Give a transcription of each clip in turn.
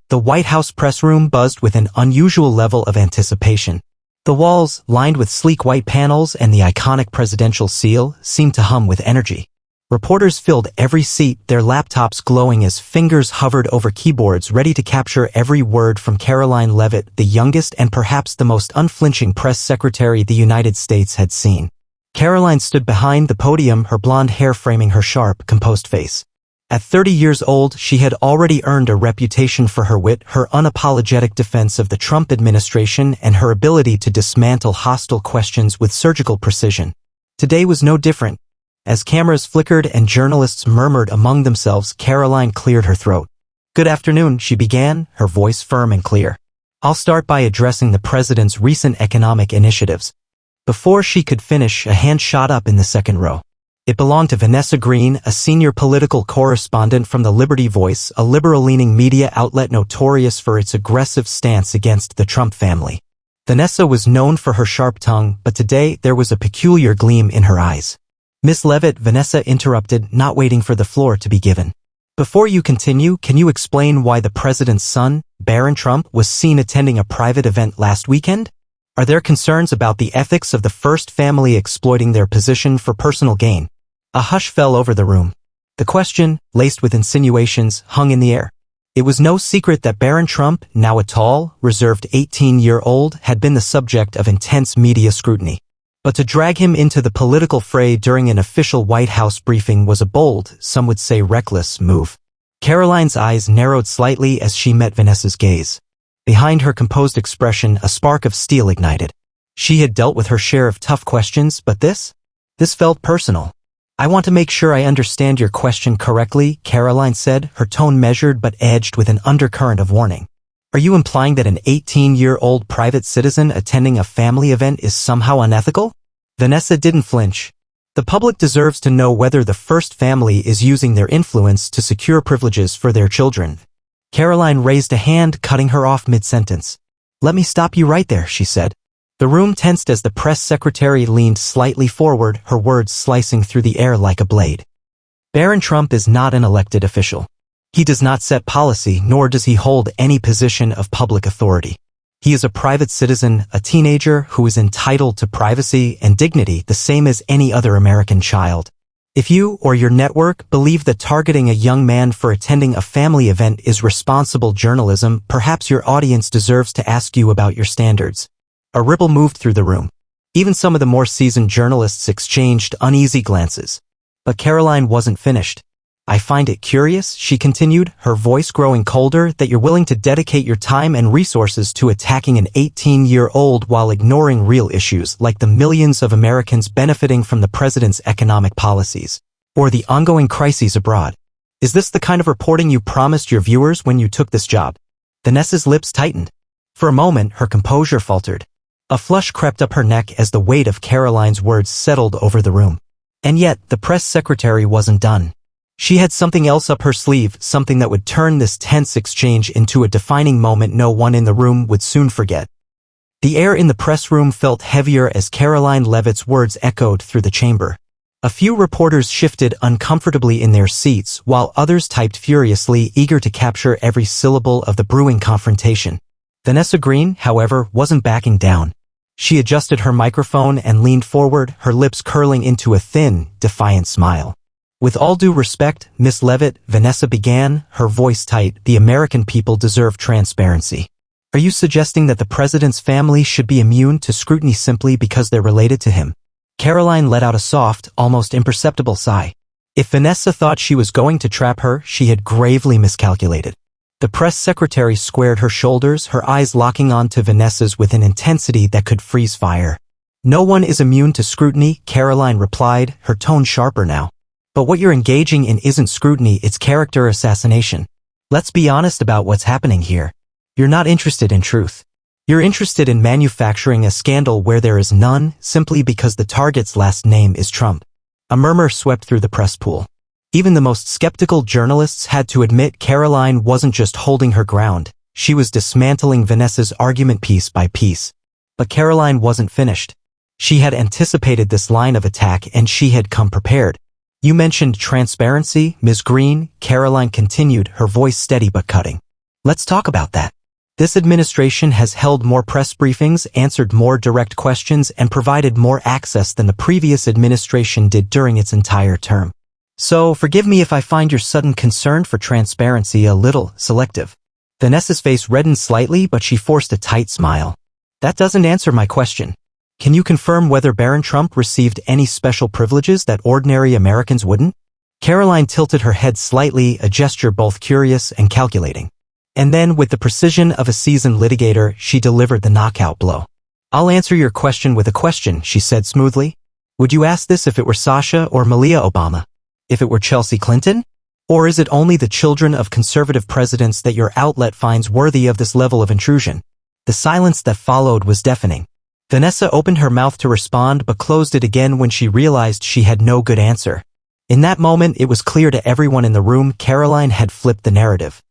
The White House press room buzzed with an unusual level of anticipation. The walls, lined with sleek white panels and the iconic presidential seal, seemed to hum with energy. Reporters filled every seat, their laptops glowing as fingers hovered over keyboards ready to capture every word from Karoline Leavitt, the youngest and perhaps the most unflinching press secretary the United States had seen. Karoline stood behind the podium, her blonde hair framing her sharp, composed face. At 30 years old, she had already earned a reputation for her wit, her unapologetic defense of the Trump administration, and her ability to dismantle hostile questions with surgical precision. Today was no different. As cameras flickered and journalists murmured among themselves, Karoline cleared her throat. "Good afternoon," she began, her voice firm and clear. "I'll start by addressing the president's recent economic initiatives." Before she could finish, a hand shot up in the second row. It belonged to Vanessa Green, a senior political correspondent from the Liberty Voice, a liberal-leaning media outlet notorious for its aggressive stance against the Trump family. Vanessa was known for her sharp tongue, but today there was a peculiar gleam in her eyes. "Miss Leavitt," Vanessa interrupted, not waiting for the floor to be given. "Before you continue, can you explain why the president's son, Barron Trump, was seen attending a private event last weekend? Are there concerns about the ethics of the first family exploiting their position for personal gain?" A hush fell over the room. The question, laced with insinuations, hung in the air. It was no secret that Barron Trump, now a tall, reserved 18-year-old, had been the subject of intense media scrutiny. But to drag him into the political fray during an official White House briefing was a bold, some would say reckless, move. Karoline's eyes narrowed slightly as she met Vanessa's gaze. Behind her composed expression, a spark of steel ignited. She had dealt with her share of tough questions, but this felt personal. "I want to make sure I understand your question correctly," Karoline said, her tone measured but edged with an undercurrent of warning. "Are you implying that an 18-year-old private citizen attending a family event is somehow unethical?" Vanessa didn't flinch. "The public deserves to know whether the first family is using their influence to secure privileges for their children." Karoline raised a hand, cutting her off mid-sentence. "Let me stop you right there," she said. The room tensed as the press secretary leaned slightly forward, her words slicing through the air like a blade. "Barron Trump is not an elected official. He does not set policy, nor does he hold any position of public authority. He is a private citizen, a teenager who is entitled to privacy and dignity the same as any other American child. If you or your network believe that targeting a young man for attending a family event is responsible journalism, perhaps your audience deserves to ask you about your standards." A ripple moved through the room. Even some of the more seasoned journalists exchanged uneasy glances. But Karoline wasn't finished. "I find it curious," she continued, her voice growing colder, "that you're willing to dedicate your time and resources to attacking an 18-year-old while ignoring real issues like the millions of Americans benefiting from the president's economic policies, or the ongoing crises abroad. Is this the kind of reporting you promised your viewers when you took this job?" Vanessa's lips tightened. For a moment, her composure faltered. A flush crept up her neck as the weight of Karoline's words settled over the room. And yet, the press secretary wasn't done. She had something else up her sleeve, something that would turn this tense exchange into a defining moment no one in the room would soon forget. The air in the press room felt heavier as Karoline Leavitt's words echoed through the chamber. A few reporters shifted uncomfortably in their seats, while others typed furiously, eager to capture every syllable of the brewing confrontation. Vanessa Green, however, wasn't backing down. She adjusted her microphone and leaned forward, her lips curling into a thin, defiant smile. "With all due respect, Miss Leavitt," Vanessa began, her voice tight, "the American people deserve transparency. Are you suggesting that the president's family should be immune to scrutiny simply because they're related to him?" Karoline let out a soft, almost imperceptible sigh. If Vanessa thought she was going to trap her, she had gravely miscalculated. The press secretary squared her shoulders, her eyes locking on to Vanessa's with an intensity that could freeze fire. "No one is immune to scrutiny," Karoline replied, her tone sharper now. "But what you're engaging in isn't scrutiny, it's character assassination. Let's be honest about what's happening here. You're not interested in truth. You're interested in manufacturing a scandal where there is none, simply because the target's last name is Trump." A murmur swept through the press pool. Even the most skeptical journalists had to admit Karoline wasn't just holding her ground, she was dismantling Vanessa's argument piece by piece. But Karoline wasn't finished. She had anticipated this line of attack and she had come prepared. "You mentioned transparency, Ms. Green," Karoline continued, her voice steady but cutting. Let's talk about that. This administration has held more press briefings, answered more direct questions, and provided more access than the previous administration did during its entire term. So, forgive me if I find your sudden concern for transparency a little selective. Vanessa's face reddened slightly, but she forced a tight smile. That doesn't answer my question. Can you confirm whether Barron Trump received any special privileges that ordinary Americans wouldn't? Karoline tilted her head slightly, a gesture both curious and calculating. And then, with the precision of a seasoned litigator, she delivered the knockout blow. I'll answer your question with a question, she said smoothly. Would you ask this if it were Sasha or Malia Obama? If it were Chelsea Clinton? Or is it only the children of conservative presidents that your outlet finds worthy of this level of intrusion? The silence that followed was deafening. Vanessa opened her mouth to respond but closed it again when she realized she had no good answer. In that moment, it was clear to everyone in the room Karoline had flipped the narrative.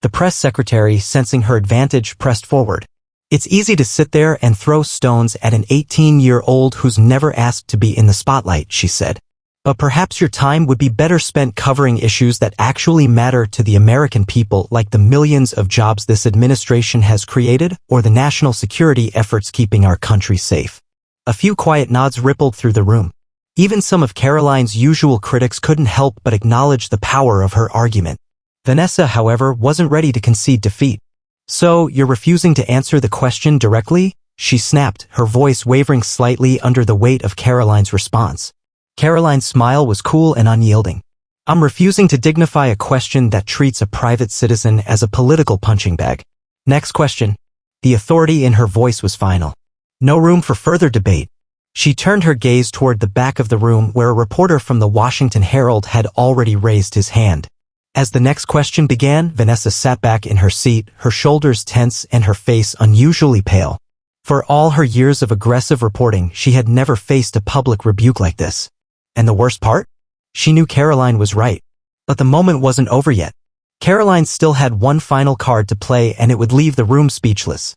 The press secretary, sensing her advantage, pressed forward. It's easy to sit there and throw stones at an 18-year-old who's never asked to be in the spotlight, she said. But perhaps your time would be better spent covering issues that actually matter to the American people, like the millions of jobs this administration has created or the national security efforts keeping our country safe. A few quiet nods rippled through the room. Even some of Karoline's usual critics couldn't help but acknowledge the power of her argument. Vanessa, however, wasn't ready to concede defeat. So, you're refusing to answer the question directly? She snapped, her voice wavering slightly under the weight of Karoline's response. Karoline's smile was cool and unyielding. I'm refusing to dignify a question that treats a private citizen as a political punching bag. Next question. The authority in her voice was final. No room for further debate. She turned her gaze toward the back of the room where a reporter from the Washington Herald had already raised his hand. As the next question began, Vanessa sat back in her seat, her shoulders tense and her face unusually pale. For all her years of aggressive reporting, she had never faced a public rebuke like this. And the worst part? She knew Karoline was right. But the moment wasn't over yet. Karoline still had one final card to play and it would leave the room speechless.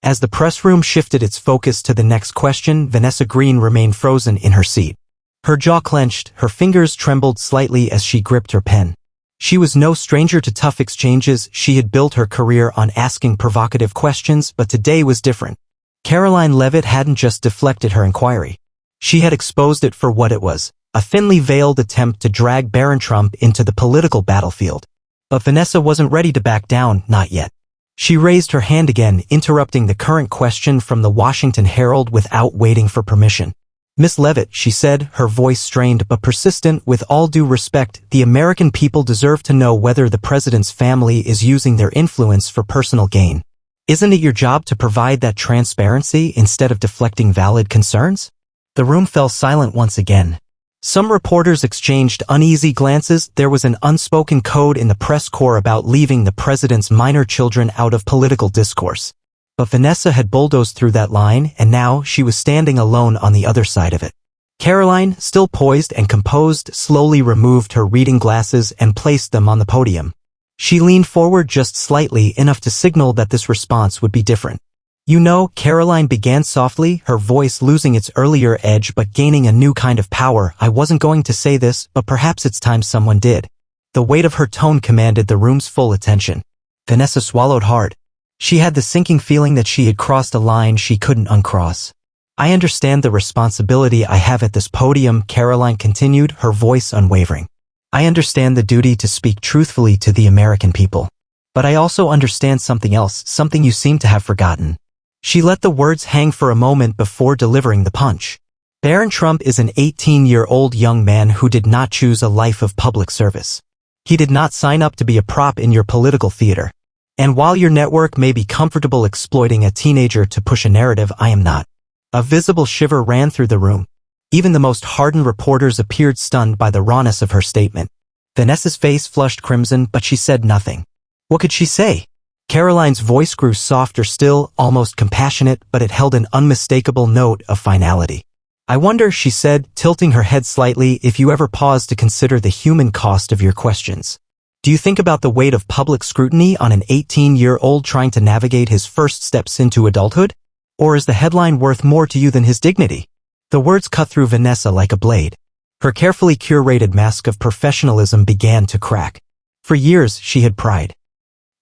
As the press room shifted its focus to the next question, Vanessa Green remained frozen in her seat. Her jaw clenched, her fingers trembled slightly as she gripped her pen. She was no stranger to tough exchanges. She had built her career on asking provocative questions, but today was different. Karoline Leavitt hadn't just deflected her inquiry. She had exposed it for what it was, a thinly veiled attempt to drag Barron Trump into the political battlefield. But Vanessa wasn't ready to back down, not yet. She raised her hand again, interrupting the current question from the Washington Herald without waiting for permission. Miss Leavitt, she said, her voice strained but persistent, with all due respect, the American people deserve to know whether the president's family is using their influence for personal gain. Isn't it your job to provide that transparency instead of deflecting valid concerns? The room fell silent once again. Some reporters exchanged uneasy glances. There was an unspoken code in the press corps about leaving the president's minor children out of political discourse. But Vanessa had bulldozed through that line, and now she was standing alone on the other side of it. Karoline, still poised and composed, slowly removed her reading glasses and placed them on the podium. She leaned forward just slightly, enough to signal that this response would be different. You know, Karoline began softly, her voice losing its earlier edge but gaining a new kind of power. I wasn't going to say this, but perhaps it's time someone did. The weight of her tone commanded the room's full attention. Vanessa swallowed hard. She had the sinking feeling that she had crossed a line she couldn't uncross. I understand the responsibility I have at this podium, Karoline continued, her voice unwavering. I understand the duty to speak truthfully to the American people. But I also understand something else, something you seem to have forgotten. She let the words hang for a moment before delivering the punch. Barron Trump is an 18-year-old young man who did not choose a life of public service. He did not sign up to be a prop in your political theater. And while your network may be comfortable exploiting a teenager to push a narrative, I am not. A visible shiver ran through the room. Even the most hardened reporters appeared stunned by the rawness of her statement. Vanessa's face flushed crimson, but she said nothing. What could she say? Karoline's voice grew softer still, almost compassionate, but it held an unmistakable note of finality. I wonder, she said, tilting her head slightly, if you ever pause to consider the human cost of your questions. Do you think about the weight of public scrutiny on an 18-year-old trying to navigate his first steps into adulthood? Or is the headline worth more to you than his dignity? The words cut through Vanessa like a blade. Her carefully curated mask of professionalism began to crack. For years, she had pried.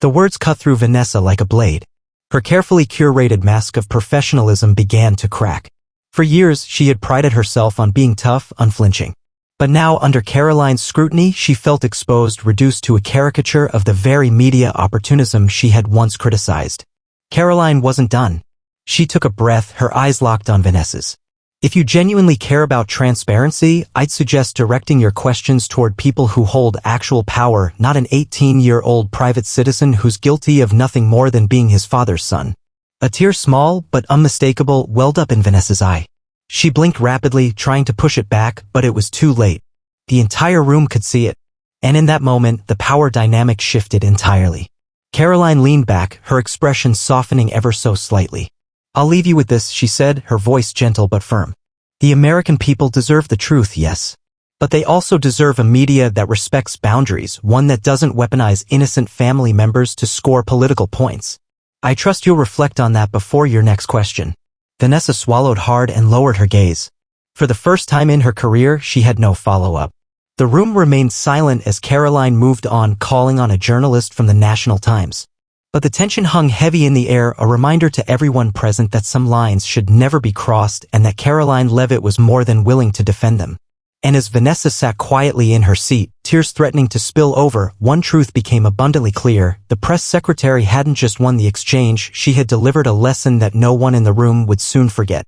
The words cut through Vanessa like a blade. Her carefully curated mask of professionalism began to crack. For years, she had prided herself on being tough, unflinching. But now, under Karoline's scrutiny, she felt exposed, reduced to a caricature of the very media opportunism she had once criticized. Karoline wasn't done. She took a breath, her eyes locked on Vanessa's. If you genuinely care about transparency, I'd suggest directing your questions toward people who hold actual power, not an 18-year-old private citizen who's guilty of nothing more than being his father's son. A tear, small but unmistakable, welled up in Vanessa's eye. She blinked rapidly, trying to push it back, but it was too late. The entire room could see it. And in that moment, the power dynamic shifted entirely. Karoline leaned back, her expression softening ever so slightly. "I'll leave you with this," she said, her voice gentle but firm. "The American people deserve the truth, yes. But they also deserve a media that respects boundaries, one that doesn't weaponize innocent family members to score political points. I trust you'll reflect on that before your next question." Vanessa swallowed hard and lowered her gaze. For the first time in her career, she had no follow-up. The room remained silent as Karoline moved on, calling on a journalist from the National Times. But the tension hung heavy in the air, a reminder to everyone present that some lines should never be crossed and that Karoline Leavitt was more than willing to defend them. And as Vanessa sat quietly in her seat, tears threatening to spill over, one truth became abundantly clear: the press secretary hadn't just won the exchange, she had delivered a lesson that no one in the room would soon forget.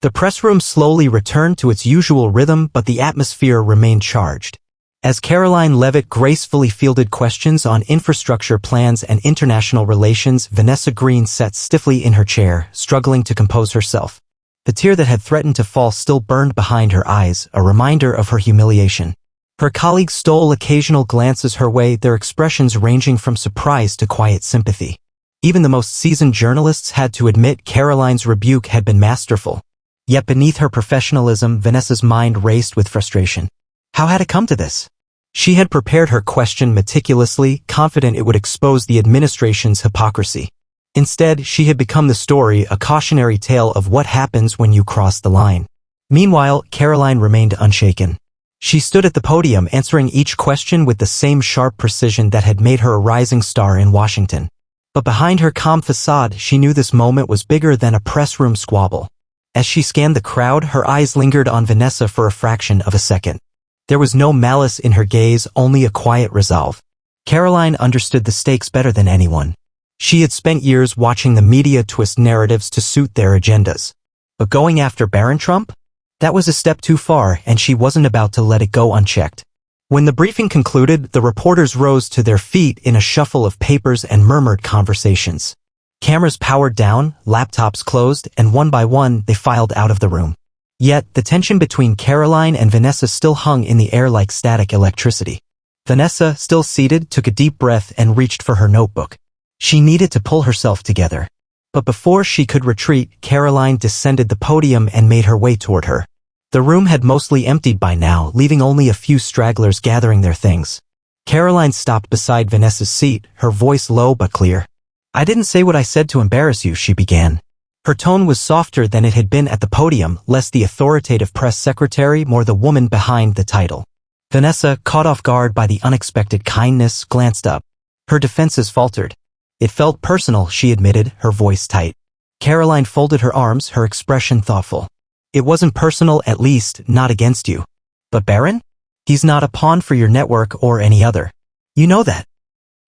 The press room slowly returned to its usual rhythm, but the atmosphere remained charged. As Karoline Leavitt gracefully fielded questions on infrastructure plans and international relations, Vanessa Green sat stiffly in her chair, struggling to compose herself. The tear that had threatened to fall still burned behind her eyes, a reminder of her humiliation. Her colleagues stole occasional glances her way, their expressions ranging from surprise to quiet sympathy. Even the most seasoned journalists had to admit Karoline's rebuke had been masterful. Yet beneath her professionalism, Vanessa's mind raced with frustration. How had it come to this? She had prepared her question meticulously, confident it would expose the administration's hypocrisy. Instead, she had become the story, a cautionary tale of what happens when you cross the line. Meanwhile, Karoline remained unshaken. She stood at the podium, answering each question with the same sharp precision that had made her a rising star in Washington. But behind her calm facade, she knew this moment was bigger than a press room squabble. As she scanned the crowd, her eyes lingered on Vanessa for a fraction of a second. There was no malice in her gaze, only a quiet resolve. Karoline understood the stakes better than anyone. She had spent years watching the media twist narratives to suit their agendas. But going after Barron Trump? That was a step too far, and she wasn't about to let it go unchecked. When the briefing concluded, the reporters rose to their feet in a shuffle of papers and murmured conversations. Cameras powered down, laptops closed, and one by one, they filed out of the room. Yet, the tension between Karoline and Vanessa still hung in the air like static electricity. Vanessa, still seated, took a deep breath and reached for her notebook. She needed to pull herself together. But before she could retreat, Karoline descended the podium and made her way toward her. The room had mostly emptied by now, leaving only a few stragglers gathering their things. Karoline stopped beside Vanessa's seat, her voice low but clear. "I didn't say what I said to embarrass you," she began. Her tone was softer than it had been at the podium, less the authoritative press secretary, more the woman behind the title. Vanessa, caught off guard by the unexpected kindness, glanced up. Her defenses faltered. "It felt personal," she admitted, her voice tight. Karoline folded her arms, her expression thoughtful. "It wasn't personal, at least, not against you. But Barron? He's not a pawn for your network or any other. You know that."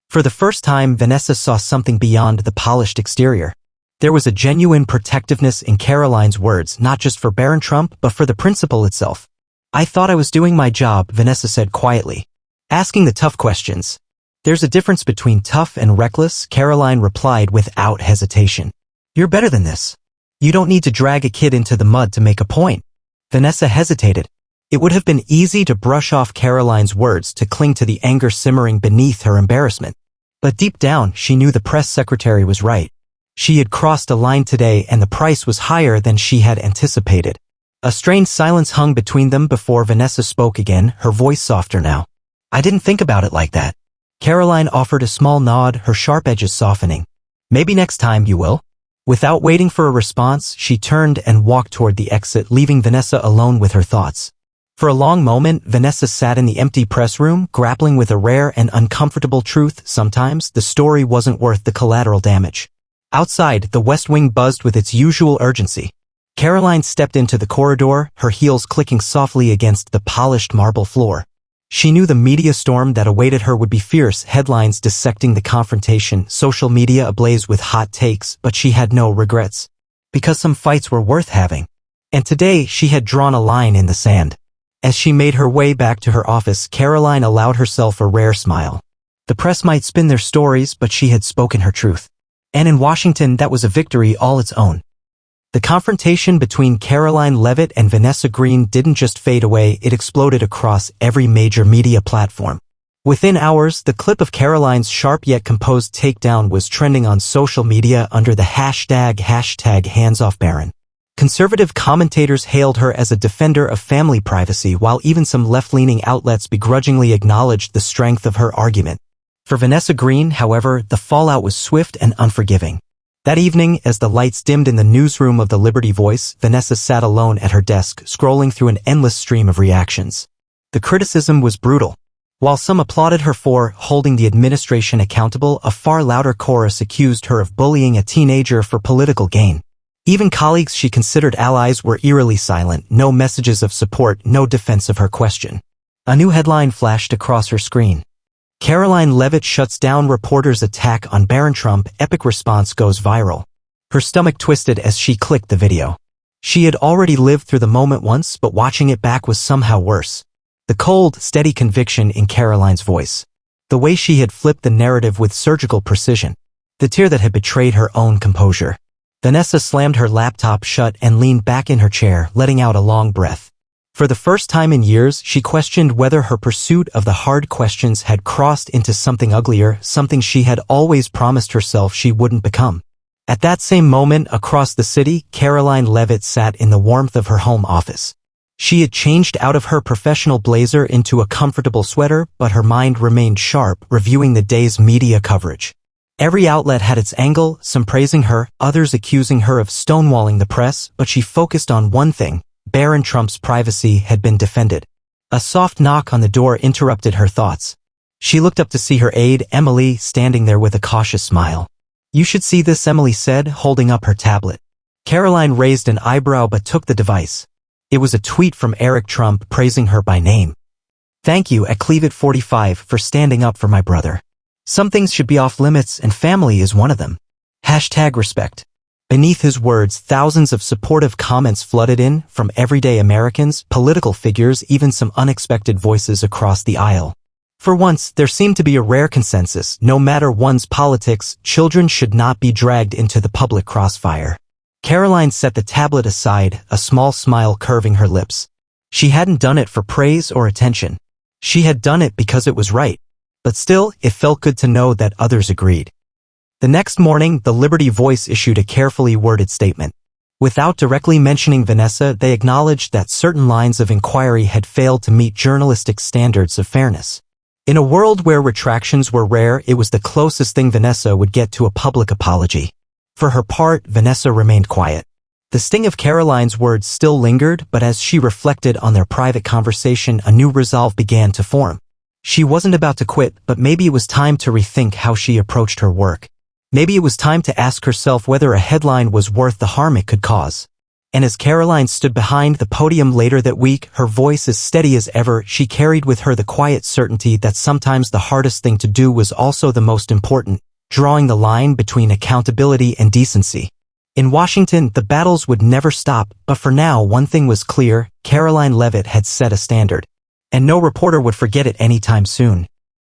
For the first time, Vanessa saw something beyond the polished exterior. There was a genuine protectiveness in Karoline's words, not just for Barron Trump, but for the principle itself. "I thought I was doing my job," Vanessa said quietly. "Asking the tough questions." "There's a difference between tough and reckless," Karoline replied without hesitation. "You're better than this. You don't need to drag a kid into the mud to make a point." Vanessa hesitated. It would have been easy to brush off Karoline's words, to cling to the anger simmering beneath her embarrassment. But deep down, she knew the press secretary was right. She had crossed a line today, and the price was higher than she had anticipated. A strange silence hung between them before Vanessa spoke again, her voice softer now. "I didn't think about it like that." Karoline offered a small nod, her sharp edges softening. "Maybe next time you will." Without waiting for a response, she turned and walked toward the exit, leaving Vanessa alone with her thoughts. For a long moment, Vanessa sat in the empty press room, grappling with a rare and uncomfortable truth. Sometimes, the story wasn't worth the collateral damage. Outside, the West Wing buzzed with its usual urgency. Karoline stepped into the corridor, her heels clicking softly against the polished marble floor. She knew the media storm that awaited her would be fierce, headlines dissecting the confrontation, social media ablaze with hot takes, but she had no regrets. Because some fights were worth having. And today, she had drawn a line in the sand. As she made her way back to her office, Karoline allowed herself a rare smile. The press might spin their stories, but she had spoken her truth. And in Washington, that was a victory all its own. The confrontation between Karoline Leavitt and Vanessa Green didn't just fade away, it exploded across every major media platform. Within hours, the clip of Karoline's sharp yet composed takedown was trending on social media under the hashtag #HandsOffBarron. Conservative commentators hailed her as a defender of family privacy, while even some left-leaning outlets begrudgingly acknowledged the strength of her argument. For Vanessa Green, however, the fallout was swift and unforgiving. That evening, as the lights dimmed in the newsroom of the Liberty Voice, Vanessa sat alone at her desk, scrolling through an endless stream of reactions. The criticism was brutal. While some applauded her for holding the administration accountable, a far louder chorus accused her of bullying a teenager for political gain. Even colleagues she considered allies were eerily silent, no messages of support, no defense of her question. A new headline flashed across her screen. Karoline Leavitt shuts down reporter's attack on Barron Trump, epic response goes viral. Her stomach twisted as she clicked the video. She had already lived through the moment once, but watching it back was somehow worse. The cold, steady conviction in Karoline's voice. The way she had flipped the narrative with surgical precision. The tear that had betrayed her own composure. Vanessa slammed her laptop shut and leaned back in her chair, letting out a long breath. For the first time in years, she questioned whether her pursuit of the hard questions had crossed into something uglier, something she had always promised herself she wouldn't become. At that same moment, across the city, Karoline Leavitt sat in the warmth of her home office. She had changed out of her professional blazer into a comfortable sweater, but her mind remained sharp, reviewing the day's media coverage. Every outlet had its angle, some praising her, others accusing her of stonewalling the press, but she focused on one thing: Barron Trump's privacy had been defended. A soft knock on the door interrupted her thoughts. She looked up to see her aide, Emily, standing there with a cautious smile. "You should see this," Emily said, holding up her tablet. Karoline raised an eyebrow but took the device. It was a tweet from Eric Trump praising her by name. "Thank you at Leavitt45 for standing up for my brother. Some things should be off limits, and family is one of them. #respect. Beneath his words, thousands of supportive comments flooded in, from everyday Americans, political figures, even some unexpected voices across the aisle. For once, there seemed to be a rare consensus: no matter one's politics, children should not be dragged into the public crossfire. Karoline set the tablet aside, a small smile curving her lips. She hadn't done it for praise or attention. She had done it because it was right. But still, it felt good to know that others agreed. The next morning, the Liberty Voice issued a carefully worded statement. Without directly mentioning Vanessa, they acknowledged that certain lines of inquiry had failed to meet journalistic standards of fairness. In a world where retractions were rare, it was the closest thing Vanessa would get to a public apology. For her part, Vanessa remained quiet. The sting of Karoline's words still lingered, but as she reflected on their private conversation, a new resolve began to form. She wasn't about to quit, but maybe it was time to rethink how she approached her work. Maybe it was time to ask herself whether a headline was worth the harm it could cause. And as Karoline stood behind the podium later that week, her voice as steady as ever, she carried with her the quiet certainty that sometimes the hardest thing to do was also the most important, drawing the line between accountability and decency. In Washington, the battles would never stop, but for now, one thing was clear: Karoline Leavitt had set a standard. And no reporter would forget it anytime soon.